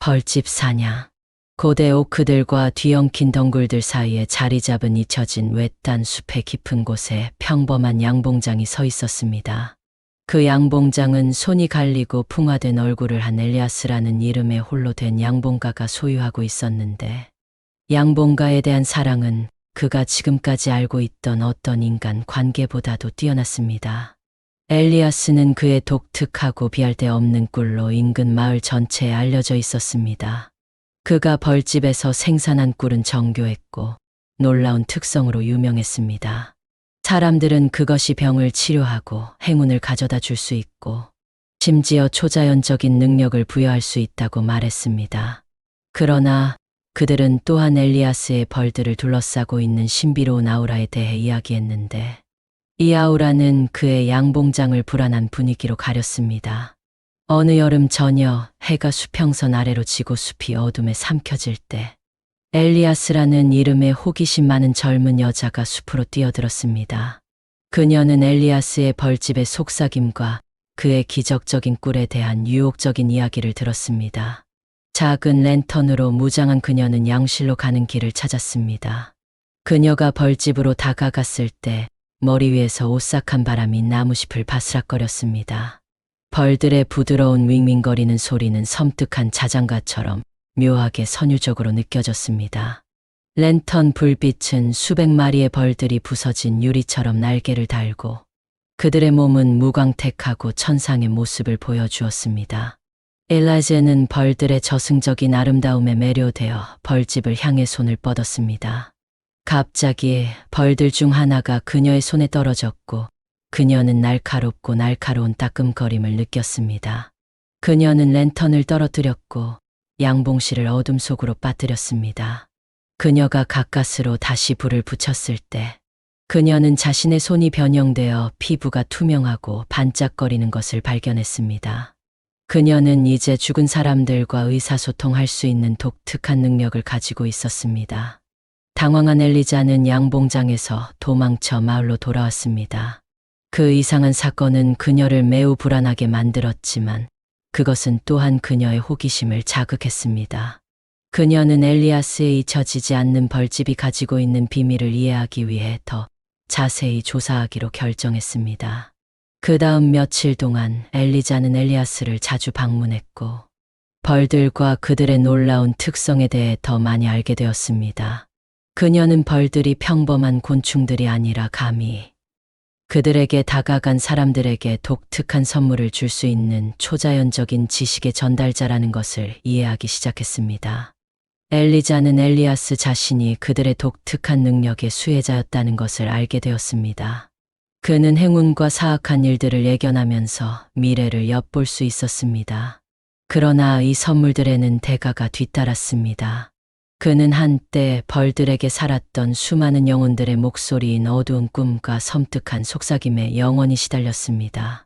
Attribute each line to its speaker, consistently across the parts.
Speaker 1: 벌집 사냥. 고대 오크들과 뒤엉킨 덩굴들 사이에 자리 잡은 잊혀진 외딴 숲의 깊은 곳에 평범한 양봉장이 서 있었습니다. 그 양봉장은 손이 갈리고 풍화된 얼굴을 한 엘리아스라는 이름의 홀로 된 양봉가가 소유하고 있었는데, 양봉가에 대한 사랑은 그가 지금까지 알고 있던 어떤 인간 관계보다도 뛰어났습니다. 엘리아스는 그의 독특하고 비할 데 없는 꿀로 인근 마을 전체에 알려져 있었습니다. 그가 벌집에서 생산한 꿀은 정교했고 놀라운 특성으로 유명했습니다. 사람들은 그것이 병을 치료하고 행운을 가져다 줄 수 있고 심지어 초자연적인 능력을 부여할 수 있다고 말했습니다. 그러나 그들은 또한 엘리아스의 벌들을 둘러싸고 있는 신비로운 아우라에 대해 이야기했는데, 이 아우라는 그의 양봉장을 불안한 분위기로 가렸습니다. 어느 여름 저녁 해가 수평선 아래로 지고 숲이 어둠에 삼켜질 때 엘리아스라는 이름의 호기심 많은 젊은 여자가 숲으로 뛰어들었습니다. 그녀는 엘리아스의 벌집의 속삭임과 그의 기적적인 꿀에 대한 유혹적인 이야기를 들었습니다. 작은 랜턴으로 무장한 그녀는 양실로 가는 길을 찾았습니다. 그녀가 벌집으로 다가갔을 때 머리 위에서 오싹한 바람이 나무잎을 바스락거렸습니다. 벌들의 부드러운 윙윙거리는 소리는 섬뜩한 자장가처럼 묘하게 선율적으로 느껴졌습니다. 랜턴 불빛은 수백 마리의 벌들이 부서진 유리처럼 날개를 달고 그들의 몸은 무광택하고 천상의 모습을 보여주었습니다. 엘라제는 벌들의 저승적인 아름다움에 매료되어 벌집을 향해 손을 뻗었습니다. 갑자기 벌들 중 하나가 그녀의 손에 떨어졌고 그녀는 날카롭고 날카로운 따끔거림을 느꼈습니다. 그녀는 랜턴을 떨어뜨렸고 양봉실을 어둠 속으로 빠뜨렸습니다. 그녀가 가까스로 다시 불을 붙였을 때 그녀는 자신의 손이 변형되어 피부가 투명하고 반짝거리는 것을 발견했습니다. 그녀는 이제 죽은 사람들과 의사소통할 수 있는 독특한 능력을 가지고 있었습니다. 당황한 엘리자는 양봉장에서 도망쳐 마을로 돌아왔습니다. 그 이상한 사건은 그녀를 매우 불안하게 만들었지만 그것은 또한 그녀의 호기심을 자극했습니다. 그녀는 엘리아스의 잊혀지지 않는 벌집이 가지고 있는 비밀을 이해하기 위해 더 자세히 조사하기로 결정했습니다. 그 다음 며칠 동안 엘리자는 엘리아스를 자주 방문했고 벌들과 그들의 놀라운 특성에 대해 더 많이 알게 되었습니다. 그녀는 벌들이 평범한 곤충들이 아니라 감히 그들에게 다가간 사람들에게 독특한 선물을 줄 수 있는 초자연적인 지식의 전달자라는 것을 이해하기 시작했습니다. 엘리자는 엘리아스 자신이 그들의 독특한 능력의 수혜자였다는 것을 알게 되었습니다. 그는 행운과 사악한 일들을 예견하면서 미래를 엿볼 수 있었습니다. 그러나 이 선물들에는 대가가 뒤따랐습니다. 그는 한때 벌들에게 살았던 수많은 영혼들의 목소리인 어두운 꿈과 섬뜩한 속삭임에 영원히 시달렸습니다.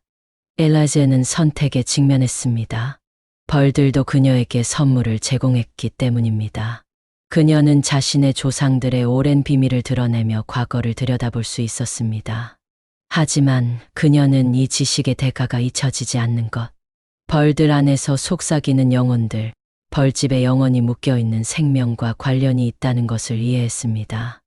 Speaker 1: 엘라제는 선택에 직면했습니다. 벌들도 그녀에게 선물을 제공했기 때문입니다. 그녀는 자신의 조상들의 오랜 비밀을 드러내며 과거를 들여다볼 수 있었습니다. 하지만 그녀는 이 지식의 대가가 잊혀지지 않는 것, 벌들 안에서 속삭이는 영혼들, 벌집에 영원히 묶여있는 생명과 관련이 있다는 것을 이해했습니다.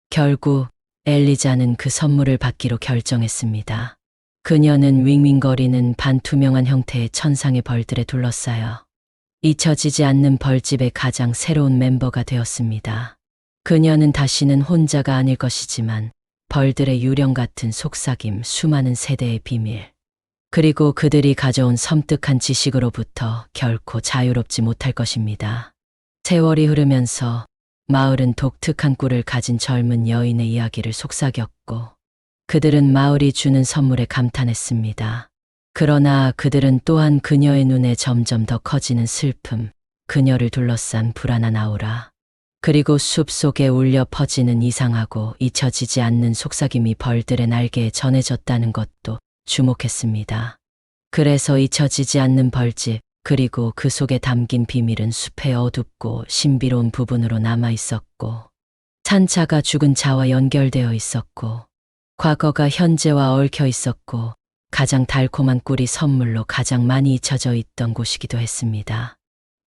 Speaker 1: 결국 엘리자는 그 선물을 받기로 결정했습니다. 그녀는 윙윙거리는 반투명한 형태의 천상의 벌들에 둘러싸여 잊혀지지 않는 벌집의 가장 새로운 멤버가 되었습니다. 그녀는 다시는 혼자가 아닐 것이지만 벌들의 유령 같은 속삭임, 수많은 세대의 비밀, 그리고 그들이 가져온 섬뜩한 지식으로부터 결코 자유롭지 못할 것입니다. 세월이 흐르면서 마을은 독특한 꿀을 가진 젊은 여인의 이야기를 속삭였고 그들은 마을이 주는 선물에 감탄했습니다. 그러나 그들은 또한 그녀의 눈에 점점 더 커지는 슬픔, 그녀를 둘러싼 불안한 아우라, 그리고 숲 속에 울려 퍼지는 이상하고 잊혀지지 않는 속삭임이 벌들의 날개에 전해졌다는 것도 주목했습니다. 그래서 잊혀지지 않는 벌집, 그리고 그 속에 담긴 비밀은 숲의 어둡고 신비로운 부분으로 남아 있었고, 찬자가 죽은 자와 연결되어 있었고, 과거가 현재와 얽혀 있었고, 가장 달콤한 꿀이 선물로 가장 많이 잊혀져 있던 곳이기도 했습니다.